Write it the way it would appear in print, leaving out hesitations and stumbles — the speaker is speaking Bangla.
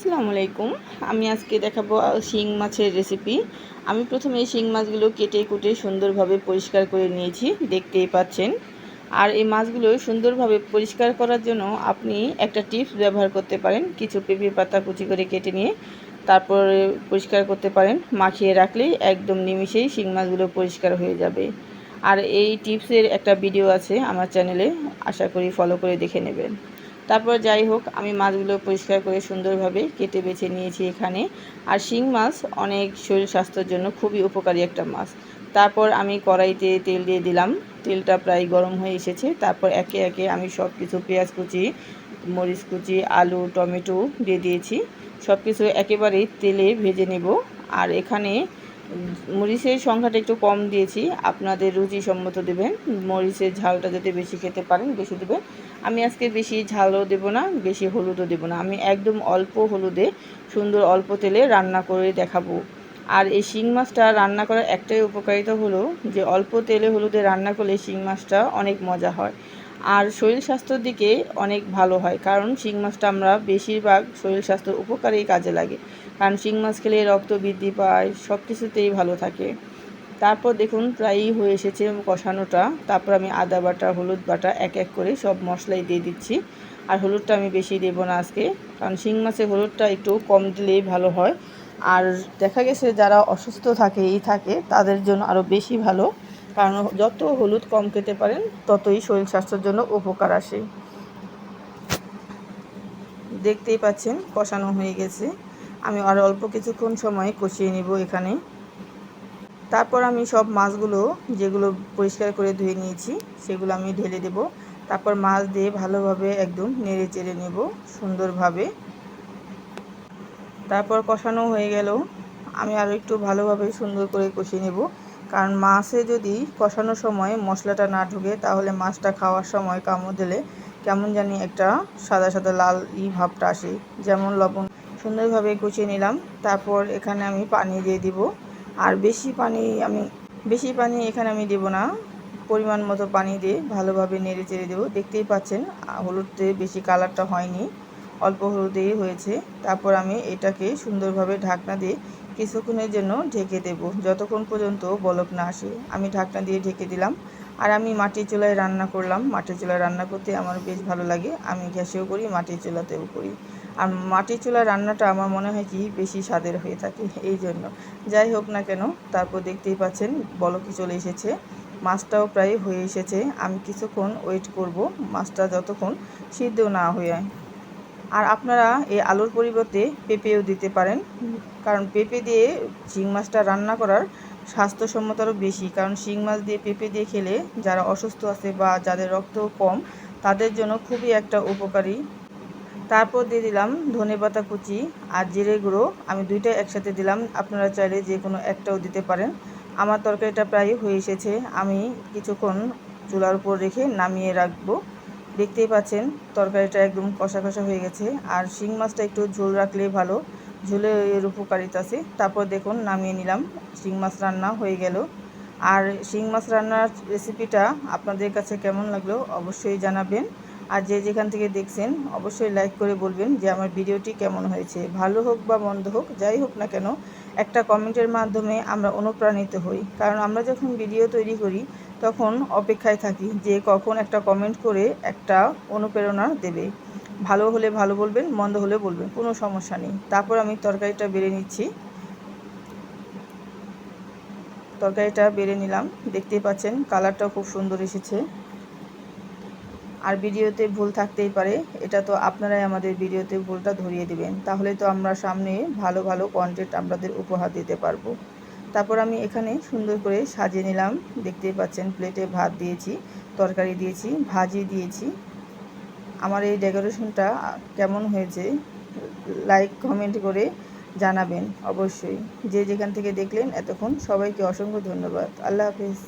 আসসালামু আলাইকুম। আমি আজকে দেখাবো শিং মাছের রেসিপি। আমি প্রথমে শিং মাছগুলো কেটে কুটে সুন্দরভাবে পরিষ্কার করে নিয়েছি, দেখতেই পাচ্ছেন। আর এই মাছগুলো সুন্দরভাবে পরিষ্কার করার জন্য আপনি একটা টিপস ব্যবহার করতে পারেন। কিছু পেঁপে পাতা কুচি করে কেটে নিয়ে তারপরে পরিষ্কার করতে পারেন। মাখিয়ে রাখলেই একদম নিমিষেই শিং মাছগুলো পরিষ্কার হয়ে যাবে। আর এই টিপসের একটা ভিডিও আছে আমার চ্যানেলে, আশা করি ফলো করে দেখে নেবেন। তারপর যাই হোক, আমি মাছগুলো পরিষ্কার করে সুন্দরভাবে কেটে বেছে নিয়েছি এখানে। আর শিং মাছ অনেক শরীর স্বাস্থ্যের জন্য খুবই উপকারী একটা মাছ। তারপর আমি কড়াইতে তেল দিয়ে দিলাম। তেলটা প্রায় গরম হয়ে এসেছে। তারপর একে একে আমি সব কিছু পেঁয়াজ কুচি, মরিচ কুচি, আলু, টমেটো দিয়ে দিয়েছি। সব কিছু একেবারেই তেলে ভেজে নেব। আর এখানে মরিচের সংখ্যাটা একটু কম দিয়েছি, আপনাদের রুচি সম্মত দেবেন। মরিচের ঝালটা যদি বেশি খেতে পারেন বেশি দেবেন। আমি আজকে বেশি ঝালও দেব না, বেশি হলুদও দেব না। আমি একদম অল্প হলুদে সুন্দর অল্প তেলে রান্না করে দেখাবো। আর এই শিং মাছটা রান্না করার একটাই উপকারিতা হলো যে অল্প তেলে হলুদে রান্না করলে শিং মাছটা অনেক মজা হয়। আর শরীর স্বাস্থ্যের দিকে অনেক ভালো হয়, কারণ শিং মাছটা আমরা বেশিরভাগ শরীর স্বাস্থ্যের উপকারেই কাজে লাগে। কারণ শিং মাছ খেলে রক্ত বৃদ্ধি পায়, সব কিছুতেই ভালো থাকে। তারপর দেখুন প্রায়ই হয়ে এসেছে কষানোটা। তারপর আমি আদা বাটা, হলুদ বাটা এক এক করে সব মশলাই দিয়ে দিচ্ছি। আর হলুদটা আমি বেশি দেবো না আজকে, কারণ শিং মাছে হলুদটা একটু কম দিলেই ভালো হয়। আর দেখা গেছে যারা অসুস্থ থাকে তাদের জন্য আরও বেশি ভালো, কারণ যত হলুদ কম খেতে পারেন ততই শরীর স্বাস্থ্যের জন্য উপকার আসে। দেখতেই পাচ্ছেন কষানো হয়ে গেছে। আমি আর অল্প কিছুক্ষণ সময় কষিয়ে নিব এখানে। তারপর আমি সব মাছগুলো যেগুলো পরিষ্কার করে ধুয়ে নিয়েছি সেগুলো আমি ঢেলে দেব। তারপর মাছ দিয়ে ভালোভাবে একদম নেড়ে চেড়ে নেব সুন্দরভাবে। তারপর কষানো হয়ে গেল, আমি আরও একটু ভালোভাবে সুন্দর করে কষিয়ে নেব। কারণ মাছে যদি কষানোর সময় মশলাটা না ঢোকে তাহলে মাছটা খাওয়ার সময় কামড় দিলে কেমন জানি একটা সাদা সাদা লাল ভাবটা আসে। যেমন লবণ সুন্দরভাবে কষিয়ে নিলাম। তারপর এখানে আমি পানি দিয়ে দিব। আর বেশি পানি এখানে আমি দেব না, পরিমাণ মতো পানি দিয়ে ভালোভাবে নেড়ে চেড়ে দেবো। দেখতেই পাচ্ছেন হলুদে বেশি কালারটা হয়নি, অল্প হলুদেই হয়েছে। তারপর আমি এটাকে সুন্দরভাবে ঢাকনা দিয়ে কিছুক্ষণের জন্য ঢেকে দেব, যতক্ষণ পর্যন্ত বলক না আসে। আমি ঢাকনা দিয়ে ঢেকে দিলাম। আর আমি মাটির চুলায় রান্না করলাম। মাটির চুলায় রান্না করতে আমার বেশ ভালো লাগে। আমি গ্যাসেও করি, মাটির চুলাতেও করি। আর মাটির চুলার রান্নাটা আমার মনে হয় কি বেশি স্বাদের হয়ে থাকে, এই জন্য। যাই হোক না কেন, তারপর দেখতেই পাচ্ছেন বলকই চলে এসেছে। মাছটাও প্রায় হয়ে এসেছে। আমি কিছুক্ষণ ওয়েট করব মাছটা যতক্ষণ সিদ্ধ না হয়ে। আর আপনারা এই আলুর পরিবর্তে পেঁপেও দিতে পারেন, কারণ পেঁপে দিয়ে শিং মাছটা রান্না করার স্বাস্থ্যসম্মতারও বেশি। কারণ শিং মাছ দিয়ে পেঁপে দিয়ে খেলে যারা অসুস্থ আছে বা যাদের রক্ত কম তাদের জন্য খুবই একটা উপকারী। তারপর দিয়ে দিলাম ধনেপাতা কুচি আর জিরে গুঁড়ো। আমি দুইটা একসাথে দিলাম, আপনারা চাইলে যে কোনো একটাও দিতে পারেন। আমার তরকারিটা প্রায় হয়ে এসেছে। আমি কিছুক্ষণ চুলার উপর রেখে নামিয়ে রাখবো। দেখতেই পাচ্ছেন তরকারিটা একদম কষা কষা হয়ে গেছে। আর শিং মাছটা একটু ঝোল রাখলেই ভালো, ঝোলে এর উপকারিতা আছে। তারপর দেখুন নামিয়ে নিলাম, শিং মাছ রান্না হয়ে গেল। আর শিং মাছ রান্নার রেসিপিটা আপনাদের কাছে কেমন লাগলো অবশ্যই জানাবেন। আর যে যেখান থেকে দেখছেন অবশ্যই লাইক করে বলবেন যে আমার ভিডিওটি কেমন হয়েছে। ভালো হোক বা মন্দ হোক, যাই হোক না কেন, একটা কমেন্টের মাধ্যমে আমরা অনুপ্রাণিত হই। কারণ আমরা যখন ভিডিও তৈরি করি তখন অপেক্ষায় থাকি যে কখন একটা কমেন্ট করে একটা অনুপ্রেরণা দেবে। ভালো হলে ভালো বলবেন, মন্দ হলে বলবেন, কোনো সমস্যা নেই। তারপর আমি তরকারিটা বেড়ে নিচ্ছি। তরকারিটা বেড়ে নিলাম। দেখতেই পাচ্ছেন কালারটাও খুব সুন্দর এসেছে। আর ভিডিওতে ভুল থাকতেই পারে, এটা তো আপনারাই আমাদের ভিডিওতে ভুলটা ধরিয়ে দিবেন, তাহলে তো আমরা সামনে ভালো ভালো কন্টেন্ট আপনাদের উপহার দিতে পারবো। তারপর আমি এখানে সুন্দর করে সাজিয়ে নিলাম। দেখতেই পাচ্ছেন প্লেটে ভাত দিয়েছি, তরকারি দিয়েছি, ভাজি দিয়েছি। আমার এই ডেকোরেশনটা কেমন হয়েছে লাইক কমেন্ট করে জানাবেন অবশ্যই। যে যেখান থেকে দেখলেন এতক্ষণ সবাইকে অসংখ্য ধন্যবাদ। আল্লাহ হাফেজ।